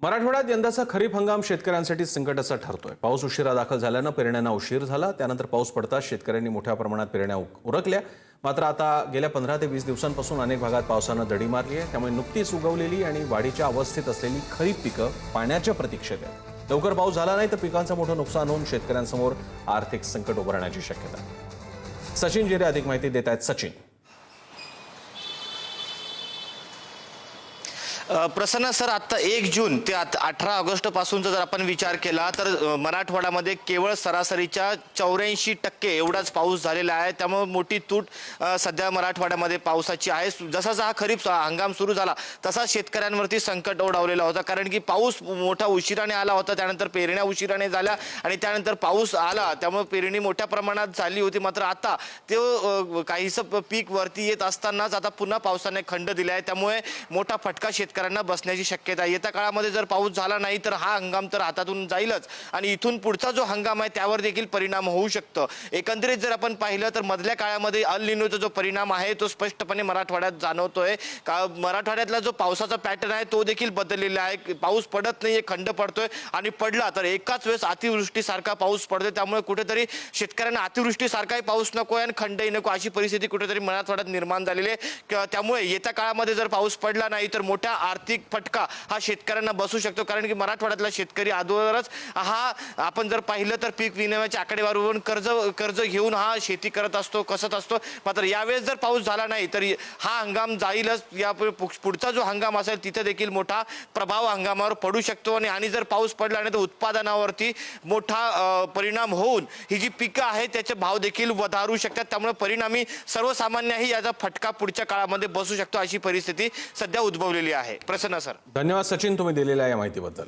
मराठवाड्यात यंदाचा खरीप हंगाम शेतकऱ्यांसाठी संकटाचा ठरतोय। पाऊस उशिरा दाखल झाल्यानं पेरण्यांना उशीर झाला। त्यानंतर पाऊस पडताच शेतकऱ्यांनी मोठ्या प्रमाणात पेरण्या उरकल्या। मात्र आता गेल्या 15 ते 20 दिवसांपासून अनेक भागात पावसानं दडी मारली आहे। त्यामुळे नुकतीच उगवलेली आणि वाढीच्या अवस्थेत असलेली खरीप पिकं पाण्याच्या प्रतीक्षेत आहेत। लवकर पाऊस झाला नाही तर पिकांचं मोठं नुकसान होऊन शेतकऱ्यांसमोर आर्थिक संकट उभं राहण्याची शक्यता आहे। सचिन जिरे अधिक माहिती देत आहेत। सचिन, प्रसन्न सर, आता 1 जून ते 18 ऑगस्ट पासूनचा जर आपण विचार केला तर मराठवाड्यामध्ये केवळ सरासरीच्या 84% एवढाच पाऊस झालेला आहे। त्यामुळे मोठी तूट सध्या मराठवाड्यामध्ये पावसाची आहे। जसा हा खरीप हंगाम सुरू झाला तसा शेतकऱ्यांवरती संकट ओढावलेला होता, कारण की पाऊस मोठा उशिराने आला होता, त्यानंतर पेरण्या उशिराने झाल्या आणि त्यानंतर पाऊस आला, त्यामुळे पेरणी मोठ्या प्रमाणात झाली होती। मात्र आता ते काहीसं पीक वरती येत असतानाच आता पुन्हा पावसाने खंड दिला आहे। त्यामुळे मोठा फटका शेतकऱ्यांना बसण्याची शक्यता आहे। येत्या काळामध्ये जर पाऊस झाला नाही तर हा हंगाम तर हातातून जाईलच आणि इथून पुढचा जो हंगाम आहे त्यावर देखील परिणाम होऊ शकतो। एकंदरीत जर आपण पाहिलं तर मधल्या काळामध्ये अल निनोचा जो परिणाम आहे तो स्पष्टपणे मराठवाड्यात जाणवतोय। मराठवाड्यातला जो पावसाचा पॅटर्न आहे तो देखील बदललेला आहे। पाऊस पडत नाहीये, खंड पडतोय आणि पडला तर एकाच वेळेस अतिवृष्टीसारखा पाऊस पडतोय। त्यामुळे कुठेतरी शेतकऱ्यांना अतिवृष्टीसारखाही पाऊस नको आणि खंडही नको अशी परिस्थिती कुठेतरी मराठवाड्यात निर्माण झालेली आहे। त्यामुळे येत्या काळामध्ये जर पाऊस पडला नाही तर मोठ्या आर्थिक फटका हा शेतकऱ्यांना बसू शकतो, कारण की मराठवाड्यातला शेतकरी अगोदरच हा आपण जर पाहिलं तर पीक विम्याच्या आकडेवारीवरून कर्ज घेऊन हा शेती करत असतो, कसत असतो। मात्र यावेळेस जर पाऊस झाला नाही तर हा हंगाम जाईलच। या पुढचा जो हंगाम असेल तिथे देखील मोठा प्रभाव हंगामावर पडू शकतो आणि जर पाऊस पडला नाही तर उत्पादनावरती मोठा परिणाम होऊन ही जी पिकं आहेत त्याचे भाव देखील वधारू शकतात। त्यामुळे परिणामी सर्वसामान्यही याचा फटका पुढच्या काळामध्ये बसू शकतो अशी परिस्थिती सध्या उद्भवलेली आहे। प्रसन्न सर, धन्यवाद सचिन, तुम्ही दिलेल्या या माहितीबद्दल।